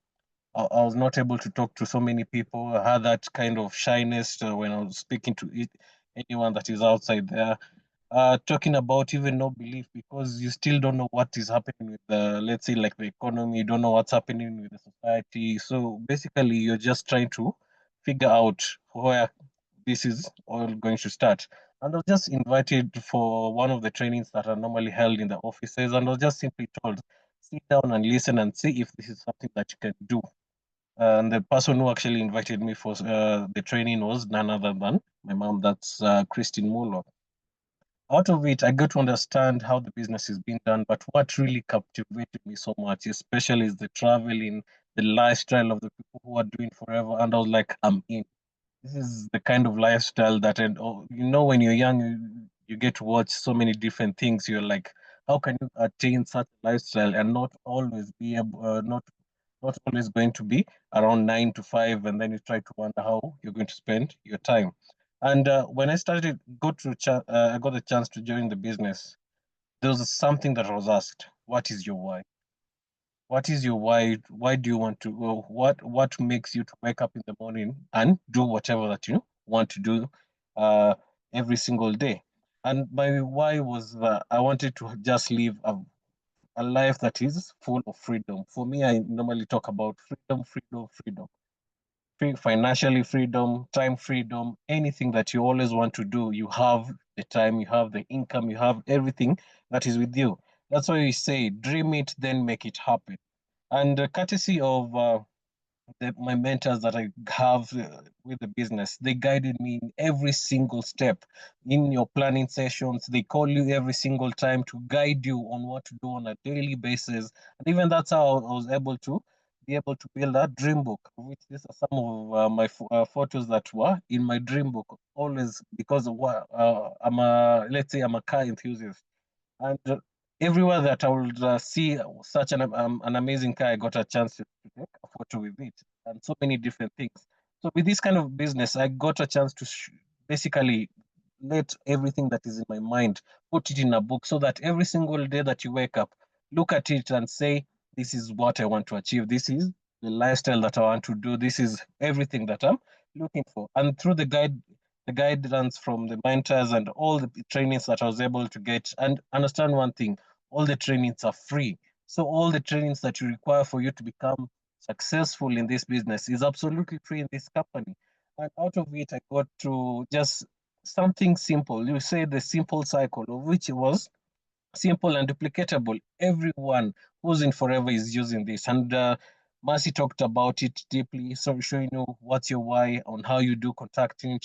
I was not able to talk to so many people. I had that kind of shyness when I was speaking to anyone that is outside there. Talking about even no belief, because you still don't know what is happening with the, let's say, like the economy. You don't know what's happening with the society. So basically, you're just trying to figure out where this is all going to start. And I was just invited for one of the trainings that are normally held in the offices, and I was just simply told, sit down and listen and see if this is something that you can do. And the person who actually invited me for the training was none other than my mom. That's Christine Muller. Out of it, I got to understand how the business is being done. But what really captivated me so much, especially, is the traveling, the lifestyle of the people who are doing Forever. And I was like, I'm in. This is the kind of lifestyle that, and when you're young, you get to watch so many different things. You're like, how can you attain such a lifestyle and not always be able, not always going to be around 9 to 5, and then you try to wonder how you're going to spend your time. And when I started I got the chance to join the business. There was something that I was asked: "What is your why? What is your why? Why do you want to? What makes you to wake up in the morning and do whatever that you want to do uh, every single day?" And my why was that I wanted to just live a life that is full of freedom. For me, I normally talk about freedom, freedom, freedom. financially freedom, time freedom, anything that you always want to do. You have the time, you have the income, you have everything that is with you. That's why we say, dream it, then make it happen. And courtesy of my mentors that I have with the business, they guided me in every single step. In your planning sessions, they call you every single time to guide you on what to do on a daily basis. And even that's how I was able to be able to build that dream book, which these are some of my photos that were in my dream book, always because of what let's say I'm a car enthusiast. And everywhere that I would see such an amazing car, I got a chance to take a photo with it, and so many different things. So with this kind of business, I got a chance to basically let everything that is in my mind, put it in a book, so that every single day that you wake up, look at it and say, "This is what I want to achieve. This is the lifestyle that I want to do. This is everything that I'm looking for." And through the guidance from the mentors and all the trainings that I was able to get. And understand one thing, all the trainings are free. So all the trainings that you require for you to become successful in this business is absolutely free in this company. And out of it, I got to just something simple. You say the simple cycle, of which it was simple and duplicatable. Everyone who's in Forever is using this. And Mercy talked about it deeply, so showing you what's your why, on how you do contacting,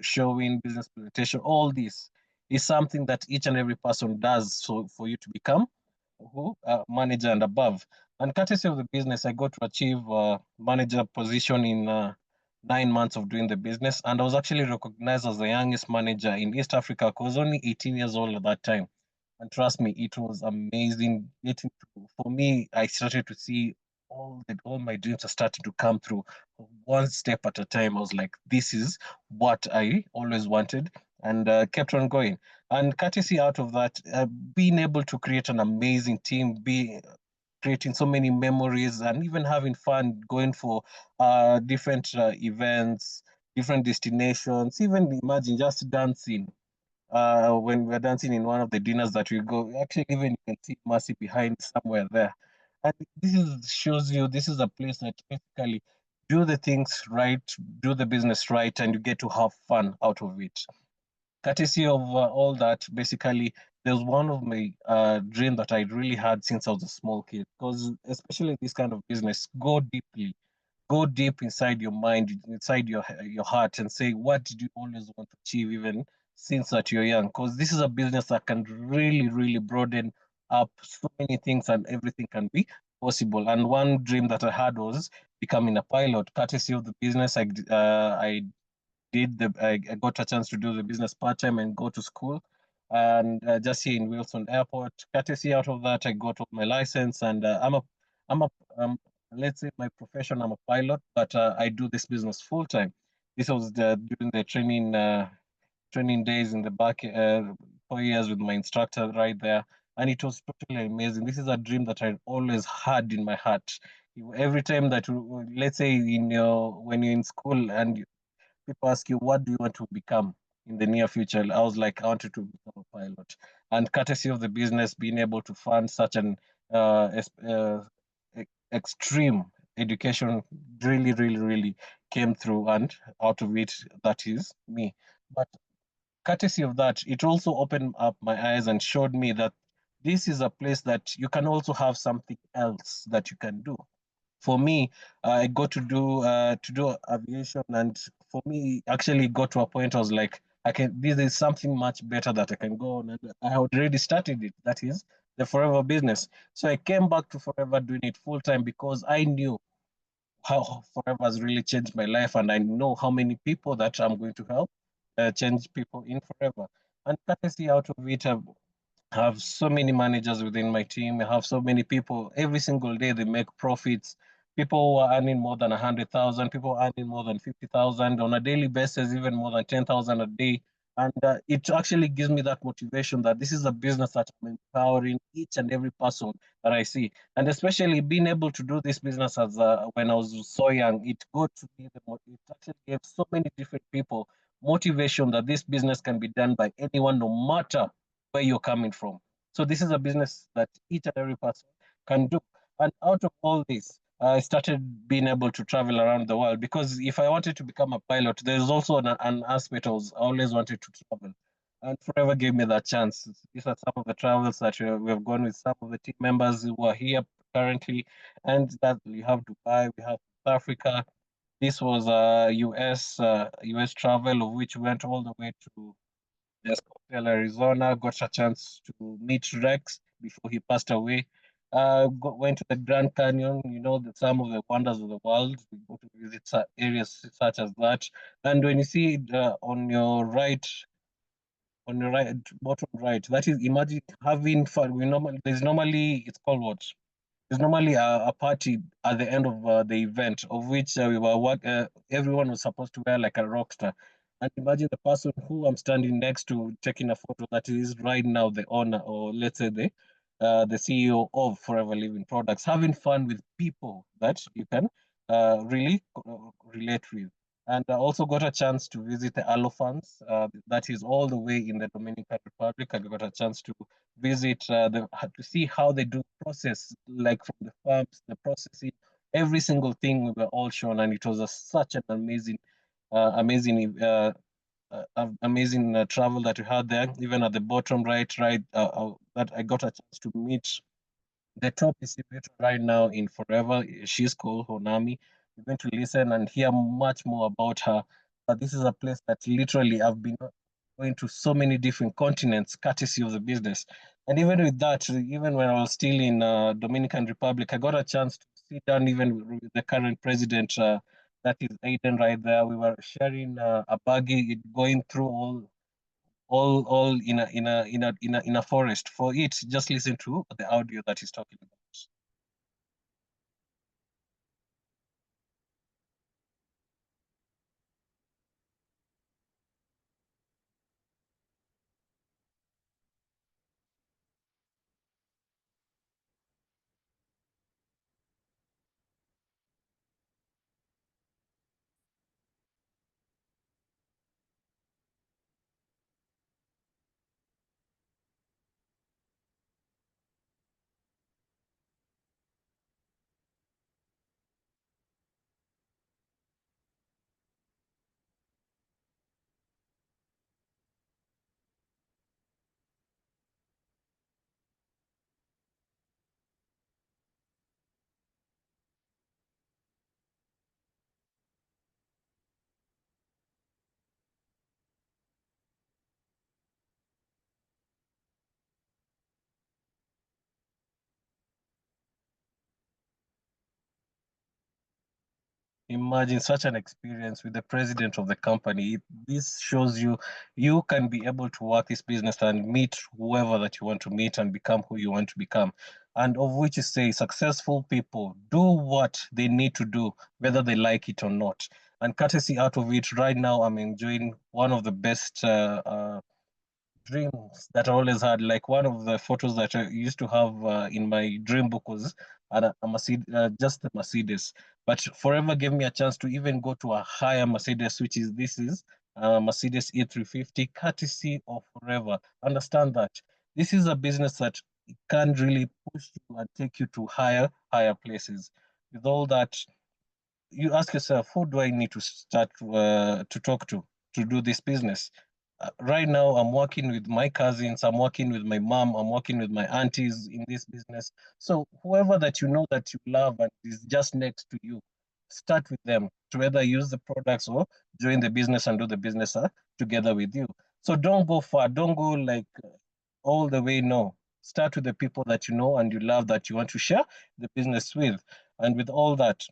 showing, business presentation. All this is something that each and every person does, so for you to become who manager and above. And courtesy of the business, I got to achieve manager position in 9 months of doing the business. And I was actually recognized as the youngest manager in East Africa. I was only 18 years old at that time. And trust me, it was amazing getting to, for me, I started to see all my dreams are starting to come through one step at a time. I was like, this is what I always wanted, and kept on going. And courtesy out of that, being able to create an amazing team, be creating so many memories, and even having fun going for different events, different destinations, even imagine just dancing when we're dancing in one of the dinners that we go. Actually, even you can see Mercy behind somewhere there. And this is shows you this is a place that basically do the things right, do the business right, and you get to have fun out of it. Courtesy of all that, basically, there's one of my dream that I really had since I was a small kid. Because especially this kind of business, go deep inside your mind, inside your heart, and say, what did you always want to achieve, even since that you're young? Because this is a business that can really, really broaden up so many things, and everything can be possible. And one dream that I had was becoming a pilot. Courtesy of the business, I got a chance to do the business part time and go to school. And just here in Wilson Airport, courtesy out of that, I got my license, and I'm a, let's say my profession, I'm a pilot, but I do this business full time. This was during the training days in the back, 4 years with my instructor right there, and it was totally amazing. This is a dream that I always had in my heart. Every time that, let's say, when you're in school and people ask you, what do you want to become in the near future? I was like, I wanted to become a pilot. And courtesy of the business, being able to fund such an extreme education really, really, really came through. And out of it, that is me. But courtesy of that, it also opened up my eyes and showed me that this is a place that you can also have something else that you can do. For me, I got to do aviation, and for me, actually got to a point I was like, I can. This is something much better that I can go on, and I had already started it. That is the Forever business. So I came back to Forever doing it full time because I knew how Forever has really changed my life, and I know how many people that I'm going to help change people in Forever. And courtesy out of it, have so many managers within my team. I have so many people. Every single day they make profits. People who are earning more than 100,000, people earning more than 50,000 on a daily basis, even more than 10,000 a day. And it actually gives me that motivation that this is a business that I'm empowering each and every person that I see. And especially being able to do this business as when I was so young, it got to me it actually gave so many different people motivation that this business can be done by anyone, no matter where you're coming from. So this is a business that each and every person can do. And out of all this, I started being able to travel around the world, because if I wanted to become a pilot, there's also an aspect I always wanted to travel. And Forever gave me that chance. These are some of the travels that we have gone with some of the team members who are here currently. And that we have Dubai, we have South Africa. This was a US travel, of which went all the way to Scottsdale, Arizona. Got a chance to meet Rex before he passed away. Went to the Grand Canyon, some of the wonders of the world. We go to visit areas such as that. And when you see it, on your right, bottom right, that is, imagine having fun. It's called what? There's normally a party at the end of the event, of which everyone was supposed to wear like a rock star. And imagine the person who I'm standing next to taking a photo, that is right now the owner, or let's say the CEO of Forever Living Products, having fun with people that you can really relate with. And I also got a chance to visit the elephants. That is all the way in the Dominican Republic. I got a chance to visit to see how they do process, like from the farms, the processing, every single thing we were all shown, and it was such an amazing travel that we had there. Even at the bottom right, that I got a chance to meet the top distributor right now in Forever. She's called Honami. We're going to listen and hear much more about her. But this is a place that literally I've been going to so many different continents, courtesy of the business. And even with that, even when I was still in Dominican Republic, I got a chance to sit down even with the current president. That is Aiden right there. We were sharing a buggy, going through all in a forest. For it, just listen to the audio that he's talking about. Imagine such an experience with the president of the company. This shows you can be able to work this business and meet whoever that you want to meet and become who you want to become. And of which is say successful people do what they need to do, whether they like it or not. And courtesy out of it, right now I'm enjoying one of the best dreams that I always had. Like one of the photos that I used to have in my dream book was a Mercedes, just a Mercedes. But Forever gave me a chance to even go to a higher Mercedes, which is this is Mercedes E350, courtesy of Forever. Understand that this is a business that can really push you and take you to higher places. With all that, you ask yourself, who do I need to start to talk to do this business? Right now, I'm working with my cousins, I'm working with my mom, I'm working with my aunties in this business. So whoever that you know that you love and is just next to you, start with them to either use the products or join the business and do the business together with you. So don't go far, don't go like all the way. No, start with the people that you know and you love that you want to share the business with. And with all that,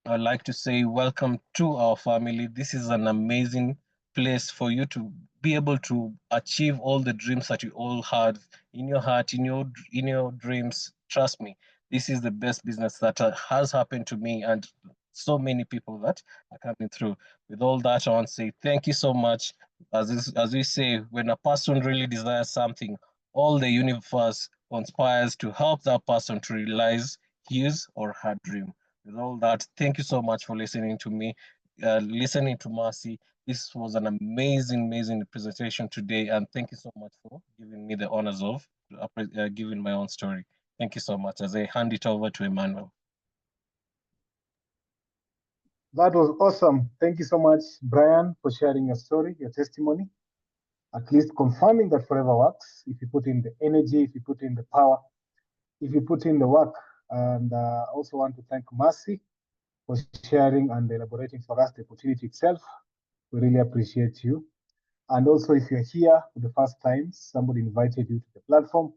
I'd like to say welcome to our family. This is an amazing place for you to be able to achieve all the dreams that you all had in your heart, in your dreams. Trust me, this is the best business that has happened to me and so many people that are coming through. With all that, I want to say thank you so much. As we say, when a person really desires something, all the universe conspires to help that person to realize his or her dream. With all that, thank you so much for listening to me, listening to Marcy. This was an amazing presentation today, and thank you so much for giving me the honors of giving my own story. Thank you so much as I hand it over to Emmanuel. That was awesome. Thank you so much, Brian, for sharing your story, your testimony, at least confirming that forever works. If you put in the energy, if you put in the power, if you put in the work. And I also want to thank Mercy for sharing and elaborating for us the opportunity itself. We really appreciate you. And also, if you're here for the first time, somebody invited you to the platform.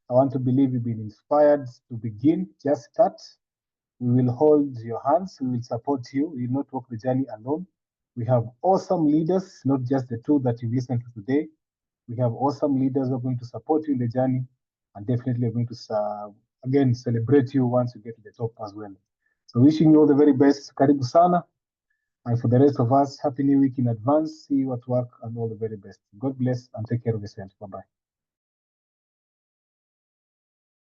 I want to believe you've been inspired to begin. Just start. We will hold your hands. We will support you. We will not walk the journey alone. We have awesome leaders, not just the two that you listened to today. We have awesome leaders who are going to support you in the journey and definitely are going to, again, celebrate you once you get to the top as well. So wishing you all the very best. Karibu sana. And for the rest of us, happy new week in advance. See you at work and all the very best. God bless and take care of yourself. Bye bye.